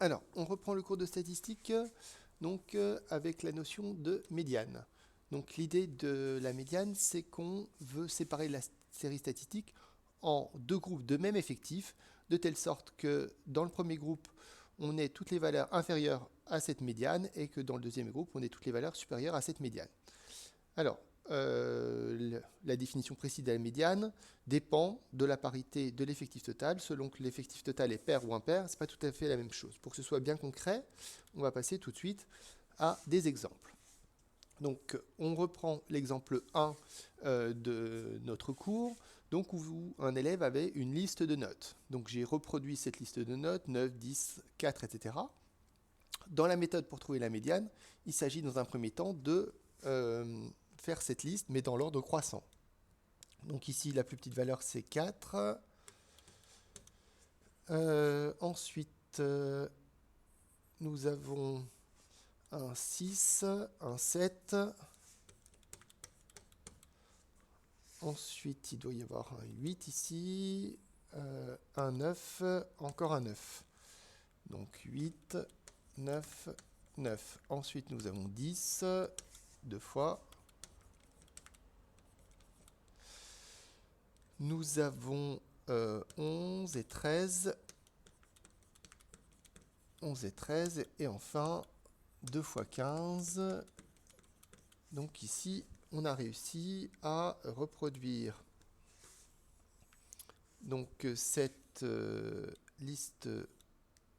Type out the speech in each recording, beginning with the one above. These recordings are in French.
Alors, on reprend le cours de statistique donc, avec la notion de médiane. Donc l'idée de la médiane, c'est qu'on veut séparer la série statistique en deux groupes de même effectif, de telle sorte que dans le premier groupe, on ait toutes les valeurs inférieures à cette médiane et que dans le deuxième groupe, on ait toutes les valeurs supérieures à cette médiane. Alors, la définition précise de la médiane dépend de la parité de l'effectif total. Selon que l'effectif total est pair ou impair, ce n'est pas tout à fait la même chose. Pour que ce soit bien concret, on va passer tout de suite à des exemples. Donc, on reprend l'exemple 1 de notre cours, donc où un élève avait une liste de notes. Donc, j'ai reproduit cette liste de notes, 9, 10, 4, etc. Dans la méthode pour trouver la médiane, il s'agit dans un premier temps de faire cette liste, mais dans l'ordre croissant. Donc ici, la plus petite valeur, c'est 4. Ensuite, nous avons un 6, un 7. Ensuite, il doit y avoir un 8 ici, un 9, encore un 9. Donc 8, 9, 9. Ensuite, nous avons 10, deux fois. Nous avons 11 et 13. 11 et 13. Et enfin, 2 fois 15. Donc ici, on a réussi à reproduire donc cette liste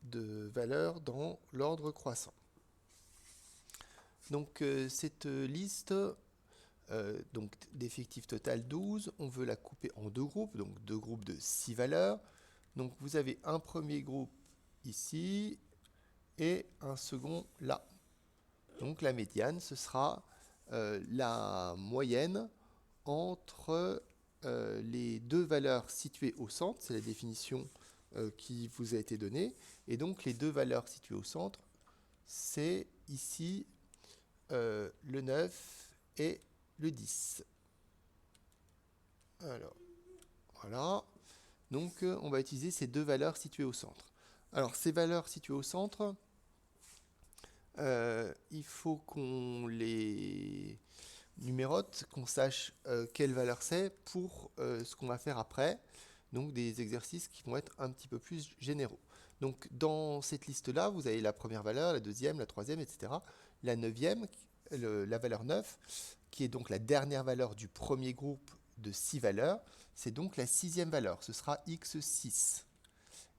de valeurs dans l'ordre croissant. Donc cette liste donc d'effectifs total 12, on veut la couper en deux groupes, donc deux groupes de 6 valeurs. Donc vous avez un premier groupe ici et un second là. Donc la médiane, ce sera la moyenne entre les deux valeurs situées au centre, c'est la définition qui vous a été donnée, et donc les deux valeurs situées au centre, c'est ici le 9 et le 10. Alors, voilà. Donc, on va utiliser ces deux valeurs situées au centre. Alors, ces valeurs situées au centre, il faut qu'on les numérote, qu'on sache quelle valeur c'est pour ce qu'on va faire après. Donc, des exercices qui vont être un petit peu plus généraux. Donc, dans cette liste-là, vous avez la première valeur, la deuxième, la troisième, etc. La neuvième, la valeur 9, qui est donc la dernière valeur du premier groupe de 6 valeurs, c'est donc la sixième valeur, ce sera x6.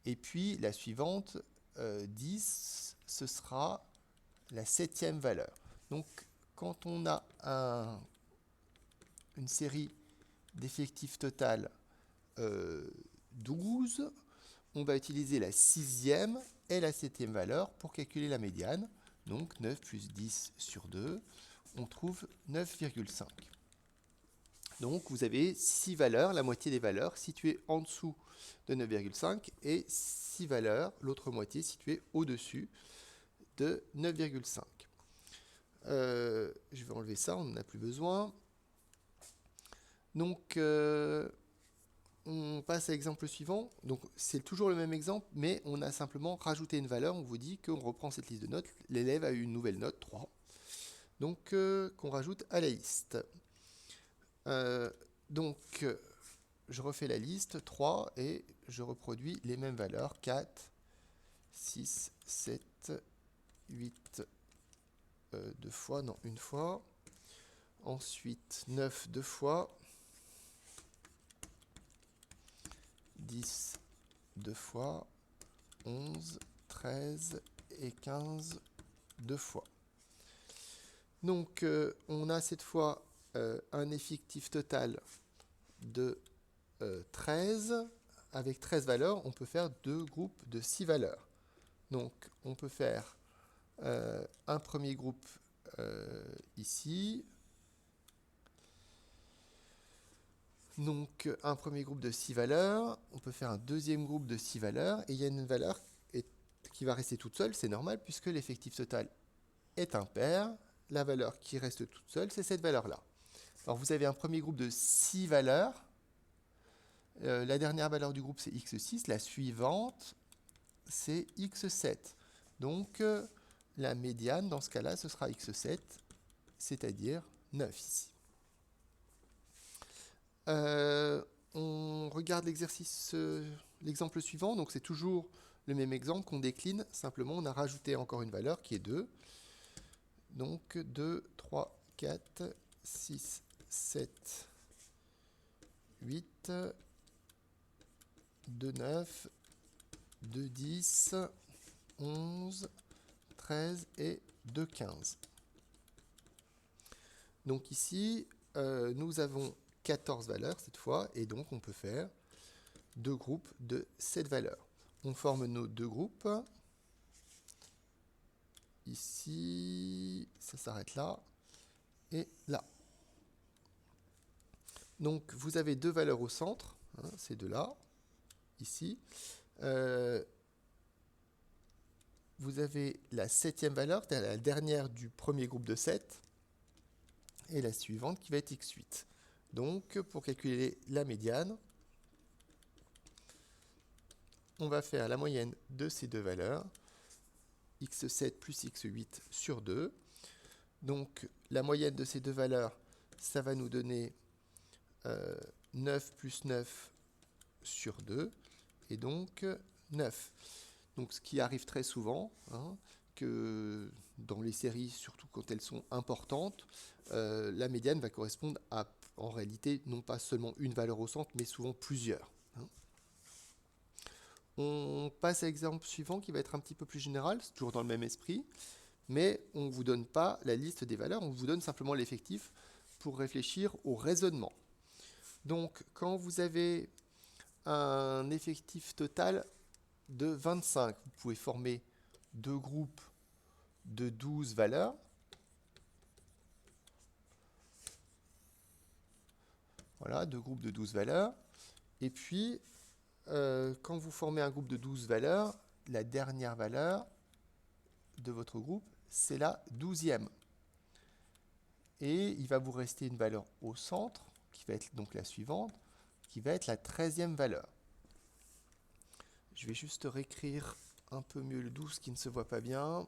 Et puis la suivante, 10, ce sera la septième valeur. Donc quand on a une série d'effectifs total 12, on va utiliser la sixième et la septième valeur pour calculer la médiane. Donc 9 plus 10 sur 2, on trouve 9,5. Donc vous avez 6 valeurs, la moitié des valeurs situées en dessous de 9,5 et 6 valeurs, l'autre moitié située au-dessus de 9,5. Je vais enlever ça, on n'en a plus besoin. Donc on passe à l'exemple suivant. Donc c'est toujours le même exemple, mais on a simplement rajouté une valeur. On vous dit qu'on reprend cette liste de notes. L'élève a eu une nouvelle note, 3. Donc qu'on rajoute à la liste. Donc, je refais la liste, 3, et je reproduis les mêmes valeurs, 4, 6, 7, 8, deux fois, non, une fois. Ensuite, 9, deux fois. 10, deux fois. 11, 13 et 15, deux fois. Donc, on a cette fois un effectif total de 13. Avec 13 valeurs, on peut faire deux groupes de 6 valeurs. Donc, on peut faire un premier groupe ici. Donc, un premier groupe de 6 valeurs. On peut faire un deuxième groupe de 6 valeurs. Et il y a une valeur qui va rester toute seule. C'est normal puisque l'effectif total est impair. La valeur qui reste toute seule, c'est cette valeur-là. Alors, vous avez un premier groupe de 6 valeurs. La dernière valeur du groupe, c'est x6. La suivante, c'est x7. Donc, la médiane, dans ce cas-là, ce sera x7, c'est-à-dire 9 ici. On regarde l'exercice, l'exemple suivant. Donc, c'est toujours le même exemple qu'on décline. Simplement, on a rajouté encore une valeur qui est 2. Donc, 2, 3, 4, 6, 7, 8, 2, 9, 2, 10, 11, 13 et 2, 15. Donc ici, nous avons 14 valeurs cette fois, et donc on peut faire deux groupes de 7 valeurs. On forme nos deux groupes. Ici, ça s'arrête là, et là. Donc vous avez deux valeurs au centre, hein, ces deux-là, ici. Vous avez la 7e valeur, c'est-à-dire la dernière du premier groupe de 7, et la suivante qui va être x8. Donc, pour calculer la médiane, on va faire la moyenne de ces deux valeurs, x7 plus x8 sur 2. Donc, la moyenne de ces deux valeurs, ça va nous donner 9 plus 9 sur 2, et donc 9. Donc, ce qui arrive très souvent, hein, que dans les séries, surtout quand elles sont importantes, la médiane va correspondre à, en réalité, non pas seulement une valeur au centre, mais souvent plusieurs. Hein. On passe à l'exemple suivant qui va être un petit peu plus général, c'est toujours dans le même esprit, mais on ne vous donne pas la liste des valeurs, on vous donne simplement l'effectif pour réfléchir au raisonnement. Donc, quand vous avez un effectif total de 25, vous pouvez former deux groupes de 12 valeurs. Voilà, deux groupes de 12 valeurs. Et puis, quand vous formez un groupe de 12 valeurs, la dernière valeur de votre groupe, c'est la 12e. Et il va vous rester une valeur au centre, qui va être donc la suivante, qui va être la 13e valeur. Je vais juste réécrire un peu mieux le 12 qui ne se voit pas bien.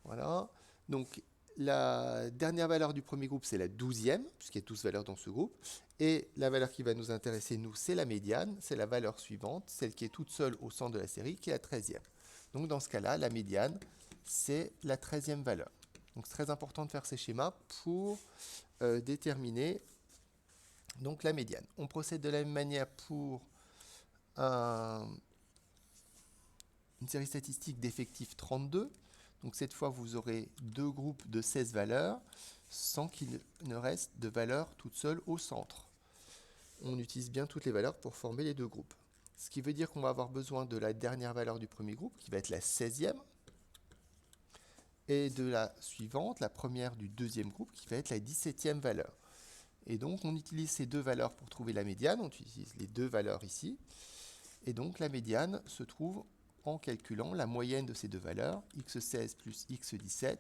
Voilà. Donc, la dernière valeur du premier groupe, c'est la 12e, puisqu'il y a 12 valeurs dans ce groupe. Et la valeur qui va nous intéresser, nous, c'est la médiane, c'est la valeur suivante, celle qui est toute seule au centre de la série, qui est la 13e. Donc, dans ce cas-là, la médiane, c'est la 13e valeur. Donc, c'est très important de faire ces schémas pour déterminer donc, la médiane. On procède de la même manière pour une série statistique d'effectifs 32. Donc cette fois, vous aurez deux groupes de 16 valeurs sans qu'il ne reste de valeurs toutes seules au centre. On utilise bien toutes les valeurs pour former les deux groupes. Ce qui veut dire qu'on va avoir besoin de la dernière valeur du premier groupe, qui va être la 16e, et de la suivante, la première du deuxième groupe, qui va être la 17e valeur. Et donc, on utilise ces deux valeurs pour trouver la médiane. On utilise les deux valeurs ici. Et donc, la médiane se trouve en calculant la moyenne de ces deux valeurs, x16 plus x17,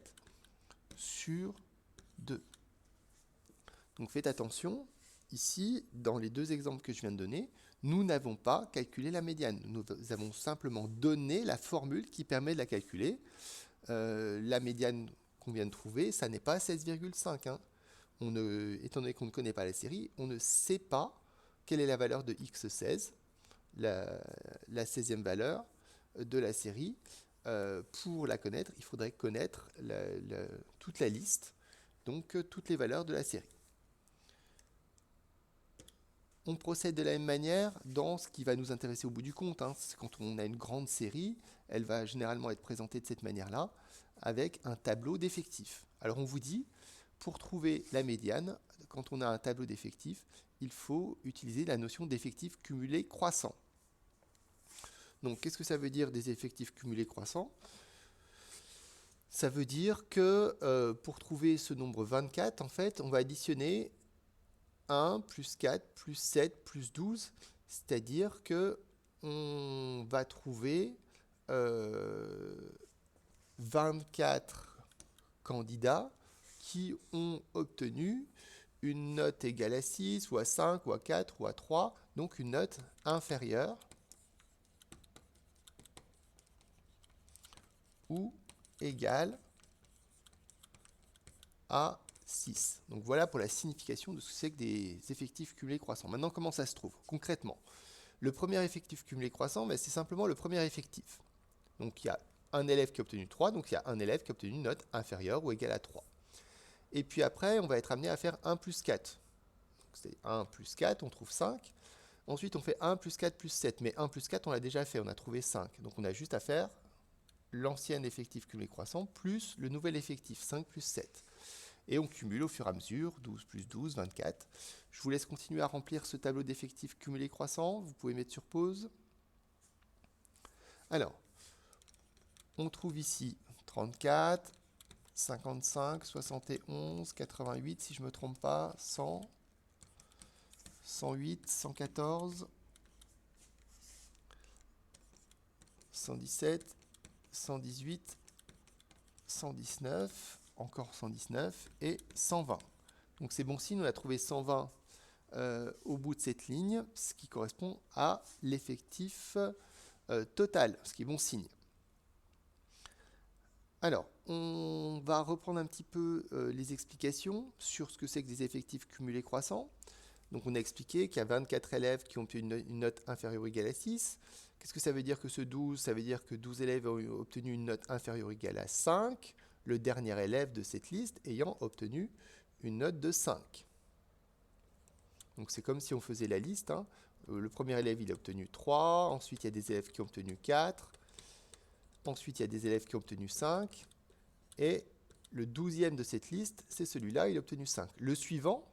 sur 2. Donc faites attention, ici, dans les deux exemples que je viens de donner, nous n'avons pas calculé la médiane. Nous avons simplement donné la formule qui permet de la calculer. La médiane qu'on vient de trouver, ça n'est pas 16,5. Hein. Étant donné qu'on ne connaît pas la série, on ne sait pas quelle est la valeur de x16, la 16e valeur de la série. Pour la connaître, il faudrait connaître toute la liste, donc toutes les valeurs de la série. On procède de la même manière dans ce qui va nous intéresser au bout du compte. Hein. Quand on a une grande série, elle va généralement être présentée de cette manière-là, avec un tableau d'effectifs. Alors on vous dit, pour trouver la médiane, quand on a un tableau d'effectifs, il faut utiliser la notion d'effectif cumulé croissant. Donc, qu'est-ce que ça veut dire des effectifs cumulés croissants? Ça veut dire que pour trouver ce nombre 24, en fait, on va additionner 1 plus 4 plus 7 plus 12, c'est-à-dire que on va trouver 24 candidats qui ont obtenu une note égale à 6, ou à 5, ou à 4, ou à 3, donc une note inférieure ou égale à 6. Donc voilà pour la signification de ce que c'est que des effectifs cumulés croissants. Maintenant, comment ça se trouve concrètement? Le premier effectif cumulé croissant, c'est simplement le premier effectif. Donc il y a un élève qui a obtenu 3, donc il y a un élève qui a obtenu une note inférieure ou égale à 3. Et puis après, on va être amené à faire 1 plus 4. C'est 1 plus 4, on trouve 5. Ensuite, on fait 1 plus 4 plus 7. Mais 1 plus 4, on l'a déjà fait, on a trouvé 5. Donc on a juste à faire l'ancien effectif cumulé croissant plus le nouvel effectif, 5 plus 7. Et on cumule au fur et à mesure, 12 plus 12, 24. Je vous laisse continuer à remplir ce tableau d'effectifs cumulés croissants. Vous pouvez mettre sur pause. Alors, on trouve ici 34, 55, 71, 88, si je ne me trompe pas, 100, 108, 114, 117, 118, 119, encore 119 et 120. Donc c'est bon signe, on a trouvé 120 au bout de cette ligne, ce qui correspond à l'effectif total, ce qui est bon signe. Alors, on va reprendre un petit peu les explications sur ce que c'est que des effectifs cumulés croissants. Donc on a expliqué qu'il y a 24 élèves qui ont obtenu une note inférieure ou égale à 6. Qu'est-ce que ça veut dire que ce 12? Ça veut dire que 12 élèves ont obtenu une note inférieure ou égale à 5, le dernier élève de cette liste ayant obtenu une note de 5. Donc c'est comme si on faisait la liste. Le premier élève, il a obtenu 3, ensuite il y a des élèves qui ont obtenu 4, ensuite il y a des élèves qui ont obtenu 5, et le 12e de cette liste, c'est celui-là, il a obtenu 5. Le suivant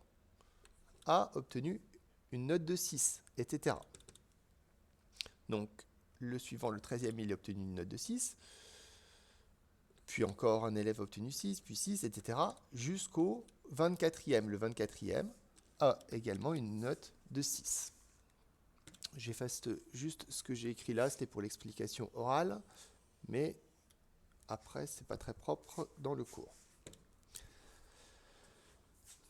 a obtenu une note de 6, etc. Donc, le suivant, le 13e, il a obtenu une note de 6, puis encore un élève a obtenu 6, puis 6, etc., jusqu'au 24e. Le 24e a également une note de 6. J'efface juste ce que j'ai écrit là, c'était pour l'explication orale, mais après, c'est pas très propre dans le cours.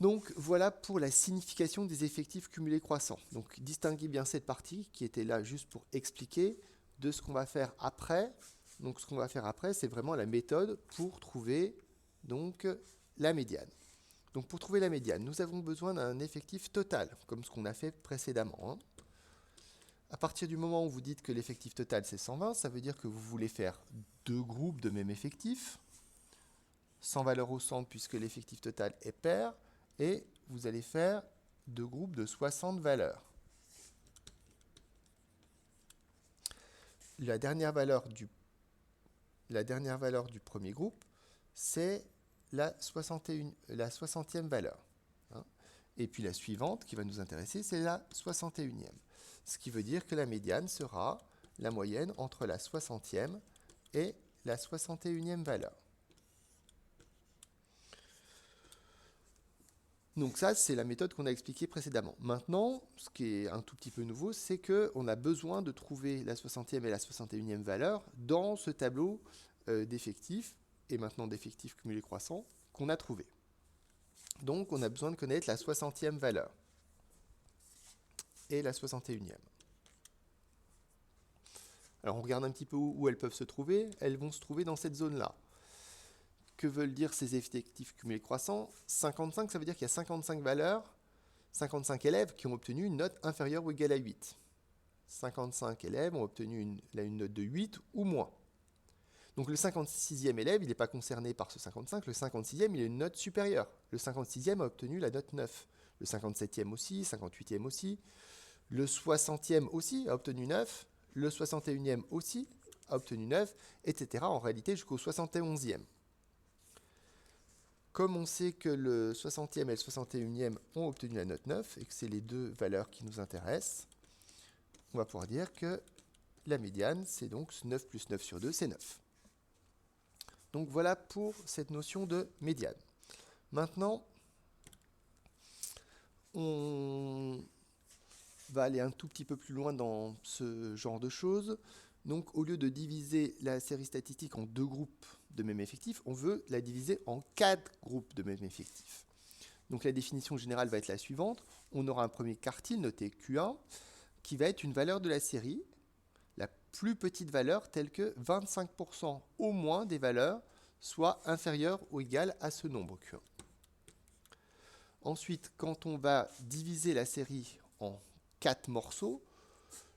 Donc voilà pour la signification des effectifs cumulés croissants. Donc distinguez bien cette partie qui était là juste pour expliquer de ce qu'on va faire après. Donc ce qu'on va faire après, c'est vraiment la méthode pour trouver donc la médiane. Donc pour trouver la médiane, nous avons besoin d'un effectif total, comme ce qu'on a fait précédemment. À partir du moment où vous dites que l'effectif total c'est 120, ça veut dire que vous voulez faire deux groupes de même effectif, sans valeur au centre puisque l'effectif total est pair, et vous allez faire deux groupes de 60 valeurs. La dernière valeur du premier groupe, c'est la 60e valeur. Et puis la suivante qui va nous intéresser, c'est la 61e. Ce qui veut dire que la médiane sera la moyenne entre la 60e et la 61e valeur. Donc ça, c'est la méthode qu'on a expliquée précédemment. Maintenant, ce qui est un tout petit peu nouveau, c'est qu'on a besoin de trouver la 60e et la 61e valeur dans ce tableau d'effectifs, et maintenant d'effectifs cumulés croissants, qu'on a trouvé. Donc on a besoin de connaître la 60e valeur et la 61e. Alors on regarde un petit peu où elles peuvent se trouver. Elles vont se trouver dans cette zone-là. Que veulent dire ces effectifs cumulés croissants? 55, ça veut dire qu'il y a 55 valeurs, 55 élèves qui ont obtenu une note inférieure ou égale à 8. 55 élèves ont obtenu une note de 8 ou moins. Donc le 56e élève, il n'est pas concerné par ce 55. Le 56e, il a une note supérieure. Le 56e a obtenu la note 9. Le 57e aussi, 58e aussi. Le 60e aussi a obtenu 9. Le 61e aussi a obtenu 9, etc. En réalité, jusqu'au 71e. Comme on sait que le 60e et le 61e ont obtenu la note 9 et que c'est les deux valeurs qui nous intéressent, on va pouvoir dire que la médiane, c'est donc 9 plus 9 sur 2, c'est 9. Donc voilà pour cette notion de médiane. Maintenant, on va aller un tout petit peu plus loin dans ce genre de choses. Donc au lieu de diviser la série statistique en deux groupes de même effectif, on veut la diviser en 4 groupes de même effectif. Donc la définition générale va être la suivante. On aura un premier quartile noté Q1 qui va être une valeur de la série. la plus petite valeur telle que 25% au moins des valeurs soient inférieures ou égales à ce nombre Q1. Ensuite, quand on va diviser la série en 4 morceaux,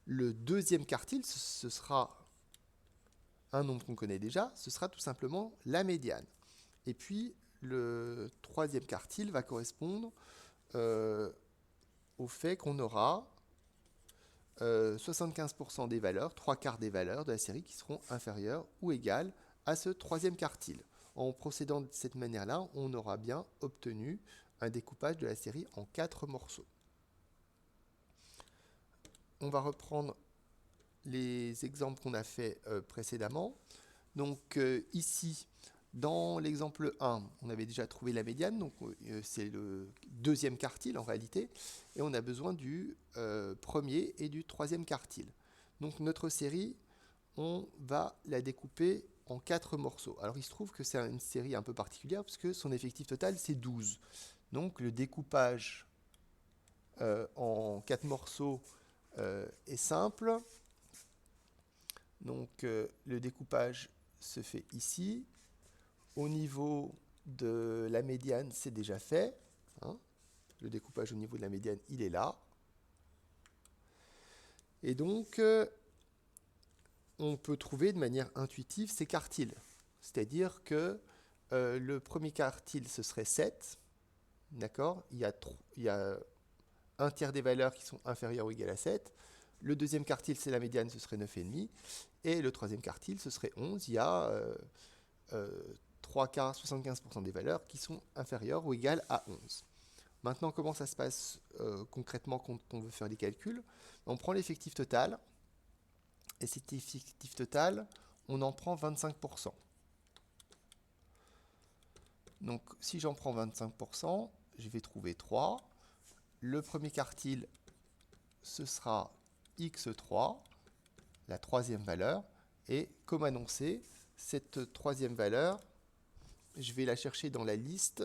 le deuxième quartile, ce sera un nombre qu'on connaît déjà, ce sera tout simplement la médiane. Et puis, le troisième quartile va correspondre au fait qu'on aura 75% des valeurs, 3/4 des valeurs de la série qui seront inférieures ou égales à ce troisième quartile. En procédant de cette manière-là, on aura bien obtenu un découpage de la série en 4 morceaux. On va reprendre les exemples qu'on a fait précédemment. Donc ici, dans l'exemple 1, on avait déjà trouvé la médiane, donc c'est le deuxième quartile en réalité, et on a besoin du premier et du troisième quartile. Donc notre série, on va la découper en 4 morceaux. Alors il se trouve que c'est une série un peu particulière, parce que son effectif total, c'est 12. Donc le découpage en 4 morceaux est simple. Donc le découpage se fait ici. Au niveau de la médiane, c'est déjà fait. Hein. Le découpage au niveau de la médiane, il est là. Et donc, on peut trouver de manière intuitive ces quartiles. C'est-à-dire que le premier quartile, ce serait 7. D'accord ? Il y a un tiers des valeurs qui sont inférieures ou égales à 7. Le deuxième quartile, c'est la médiane, ce serait 9,5. Et le troisième quartile, ce serait 11. Il y a 3/4, 75% des valeurs qui sont inférieures ou égales à 11. Maintenant, comment ça se passe concrètement quand on veut faire les calculs ? On prend l'effectif total, et cet effectif total, on en prend 25%. Donc, si j'en prends 25%, je vais trouver 3. Le premier quartile, ce sera x3, la troisième valeur. Et comme annoncé, cette troisième valeur, je vais la chercher dans la liste,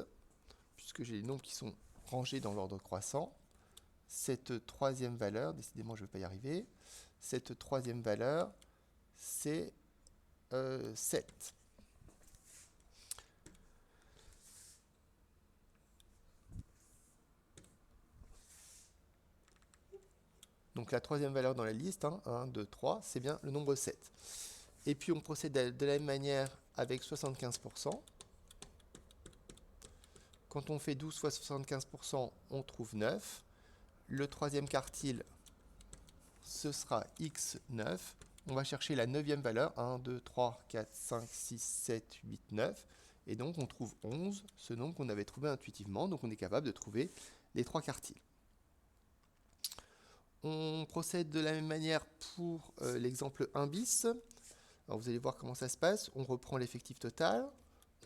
puisque j'ai les nombres qui sont rangés dans l'ordre croissant. Cette troisième valeur, décidément je ne vais pas y arriver, cette troisième valeur, c'est 7. Donc la troisième valeur dans la liste, 1, 2, 3, c'est bien le nombre 7. Et puis on procède de la même manière avec 75%. Quand on fait 12 fois 75%, on trouve 9. Le troisième quartile, ce sera x9. On va chercher la neuvième valeur, 1, 2, 3, 4, 5, 6, 7, 8, 9. Et donc on trouve 11, ce nombre qu'on avait trouvé intuitivement. Donc on est capable de trouver les 3 quartiles. On procède de la même manière pour l'exemple 1 bis. Alors vous allez voir comment ça se passe. On reprend l'effectif total,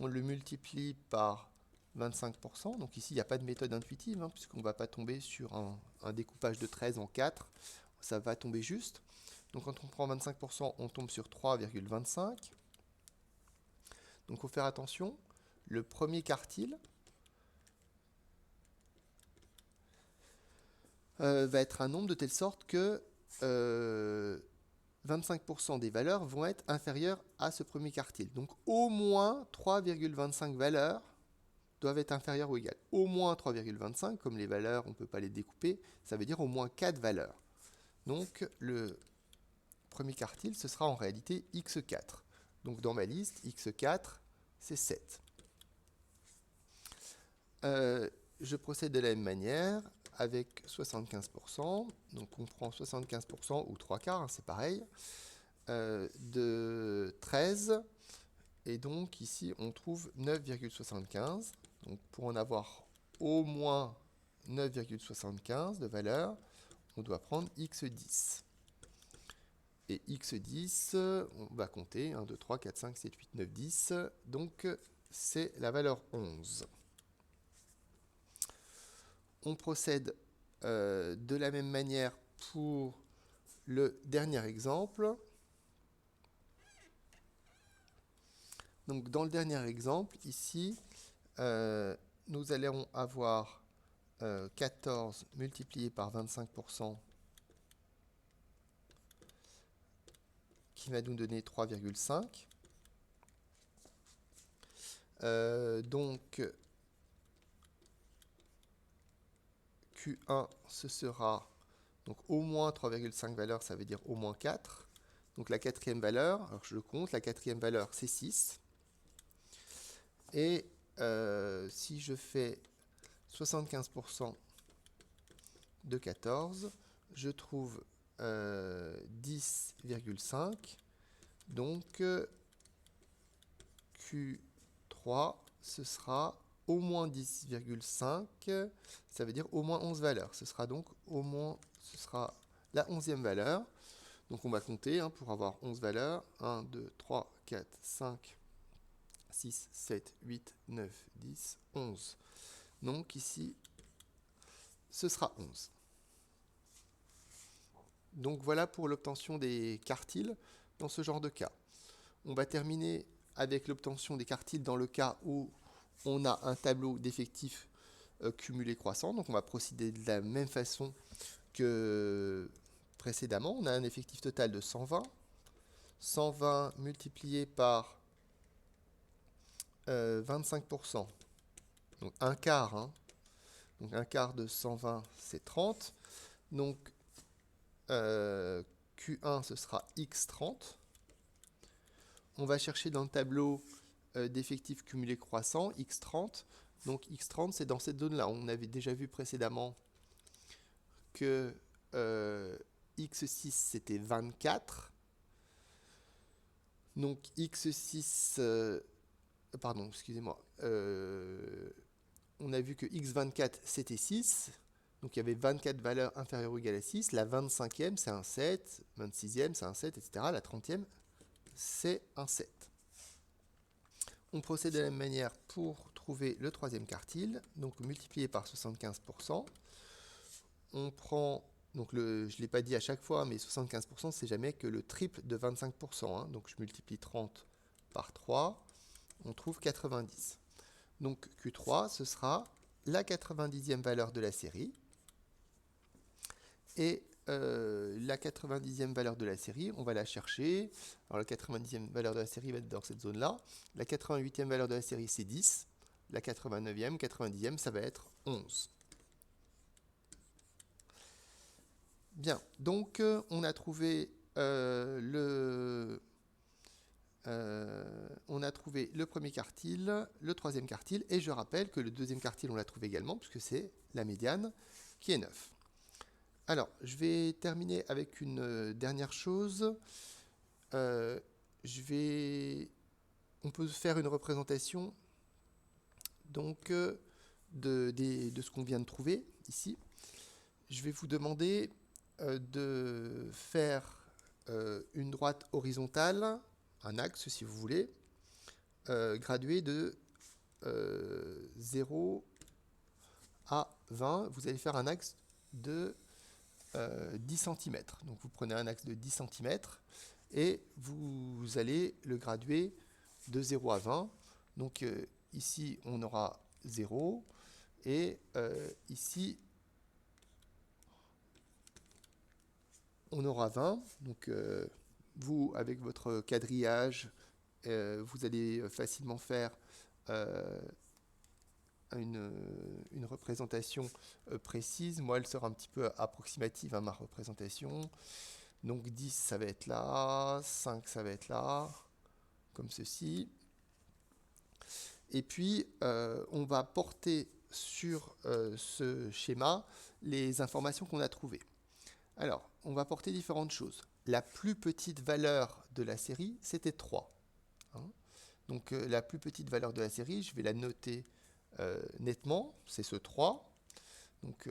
on le multiplie par 25%. Donc ici, il n'y a pas de méthode intuitive, puisqu'on ne va pas tomber sur un découpage de 13 en 4. Ça va tomber juste. Donc quand on prend 25%, on tombe sur 3,25. Donc il faut faire attention. Le premier quartile va être un nombre de telle sorte que 25% des valeurs vont être inférieures à ce premier quartile. Donc au moins 3,25 valeurs doivent être inférieures ou égales. Au moins 3,25, comme les valeurs, on ne peut pas les découper, ça veut dire au moins 4 valeurs. Donc le premier quartile, ce sera en réalité x4. Donc dans ma liste, x4, c'est 7. Je procède de la même manière avec 75%. Donc on prend 75% ou 3/4, c'est pareil, de 13. Et donc ici, on trouve 9,75. Donc pour en avoir au moins 9,75 de valeur, on doit prendre x10. Et x10, on va compter 1, 2, 3, 4, 5, 7, 8, 9, 10. Donc c'est la valeur 11. On procède de la même manière pour le dernier exemple. Donc dans le dernier exemple, ici, nous allons avoir 14 multiplié par 25% qui va nous donner 3,5. Donc Q1, ce sera donc au moins 3,5 valeurs, ça veut dire au moins 4. Donc la quatrième valeur, alors je le compte, la quatrième valeur c'est 6. Et si je fais 75% de 14, je trouve 10,5. Donc Q3, ce sera au moins 10,5, ça veut dire au moins 11 valeurs. Ce sera donc au moins, ce sera la 11e valeur. Donc on va compter pour avoir 11 valeurs. 1, 2, 3, 4, 5, 6, 7, 8, 9, 10, 11. Donc ici, ce sera 11. Donc voilà pour l'obtention des quartiles dans ce genre de cas. On va terminer avec l'obtention des quartiles dans le cas où on a un tableau d'effectifs cumulés croissants. Donc on va procéder de la même façon que précédemment. On a un effectif total de 120. 120 multiplié par 25%. Donc un quart. Donc un quart de 120, c'est 30. Donc Q1, ce sera X30. On va chercher dans le tableau d'effectifs cumulés croissants, X30. Donc X30, c'est dans cette zone-là. On avait déjà vu précédemment que X6, c'était 24. Donc X6, pardon, excusez-moi. On a vu que X24, c'était 6. Donc il y avait 24 valeurs inférieures ou égales à 6. La 25e, c'est un 7. 26e, c'est un 7, etc. La 30e, c'est un 7. On procède de la même manière pour trouver le troisième quartile. Donc multiplié par 75%. On prend, donc je ne l'ai pas dit à chaque fois, mais 75%, c'est jamais que le triple de 25%. Donc je multiplie 30 par 3. On trouve 90. Donc Q3, ce sera la 90e valeur de la série. Et la 90e valeur de la série, on va la chercher. Alors la 90e valeur de la série va être dans cette zone-là. La 88e valeur de la série, c'est 10. La 89e, 90e, ça va être 11. Bien, donc on a trouvé le premier quartile, le troisième quartile, et je rappelle que le deuxième quartile, on l'a trouvé également, puisque c'est la médiane qui est 9. Alors, je vais terminer avec une dernière chose. On peut faire une représentation donc, de ce qu'on vient de trouver ici. Je vais vous demander de faire une droite horizontale, un axe si vous voulez, gradué de 0 à 20. Vous allez faire un axe de 10 cm. Donc vous prenez un axe de 10 cm et vous allez le graduer de 0 à 20. Donc ici on aura 0 et ici on aura 20. Donc vous, avec votre quadrillage, vous allez facilement faire une représentation précise. Moi, elle sera un petit peu approximative à ma représentation. Donc 10, ça va être là, 5, ça va être là, comme ceci. Et puis, on va porter sur ce schéma les informations qu'on a trouvées. Alors, on va porter différentes choses. La plus petite valeur de la série, c'était 3. Donc, la plus petite valeur de la série, je vais la noter nettement, c'est ce 3. Donc,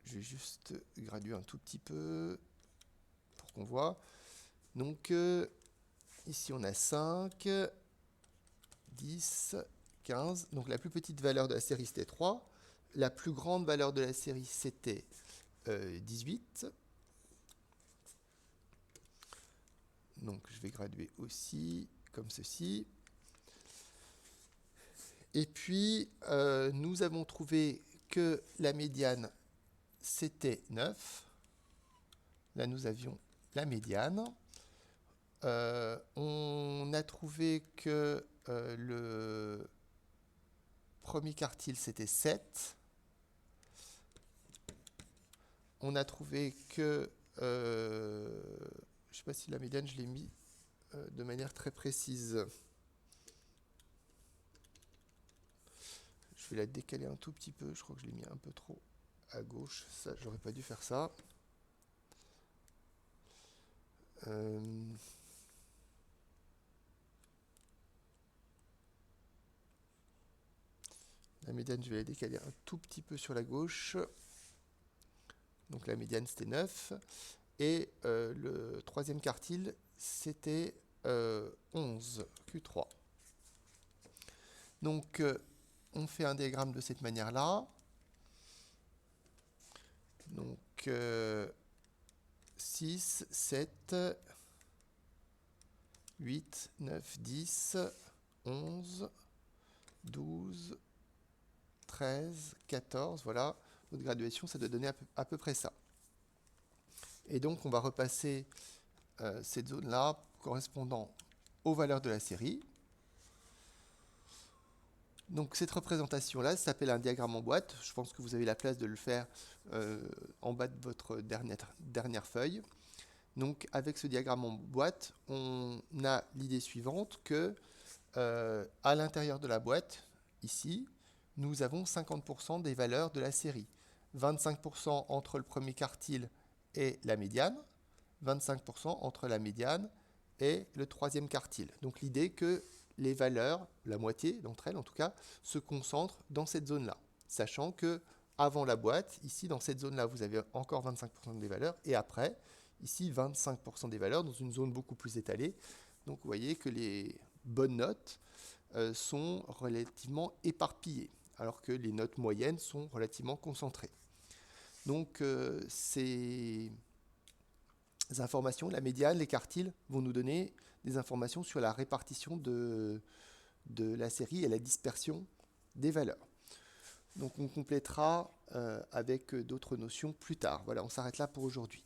je vais juste graduer un tout petit peu pour qu'on voit. Donc, ici, on a 5, 10, 15. Donc, la plus petite valeur de la série, c'était 3. La plus grande valeur de la série, c'était 18. Donc, je vais graduer aussi, comme ceci. Et puis, nous avons trouvé que la médiane, c'était 9. Là, nous avions la médiane. On a trouvé que le premier quartile c'était 7. On a trouvé que, je ne sais pas si la médiane je l'ai mis de manière très précise. Je vais la décaler un tout petit peu, je crois que je l'ai mis un peu trop à gauche, ça j'aurais pas dû faire ça. La médiane, je vais la décaler un tout petit peu sur la gauche. Donc la médiane, c'était 9. Et le troisième quartile, c'était 11, Q3. Donc on fait un diagramme de cette manière-là. Donc 6, 7, 8, 9, 10, 11, 12, 13, 14, voilà. Votre graduation, ça doit donner à peu près ça. Et donc, on va repasser cette zone-là correspondant aux valeurs de la série. Donc, cette représentation-là s'appelle un diagramme en boîte. Je pense que vous avez la place de le faire en bas de votre dernière feuille. Donc, avec ce diagramme en boîte, on a l'idée suivante que à l'intérieur de la boîte, ici, nous avons 50% des valeurs de la série. 25% entre le premier quartile et la médiane, 25% entre la médiane et le troisième quartile. Donc l'idée que les valeurs, la moitié d'entre elles en tout cas, se concentrent dans cette zone-là. Sachant que avant la boîte, ici dans cette zone-là, vous avez encore 25% des valeurs et après, ici 25% des valeurs dans une zone beaucoup plus étalée. Donc vous voyez que les bonnes notes sont relativement éparpillées, alors que les notes moyennes sont relativement concentrées. Donc ces informations, la médiane, les quartiles, vont nous donner des informations sur la répartition de la série et la dispersion des valeurs. Donc on complétera avec d'autres notions plus tard. Voilà, on s'arrête là pour aujourd'hui.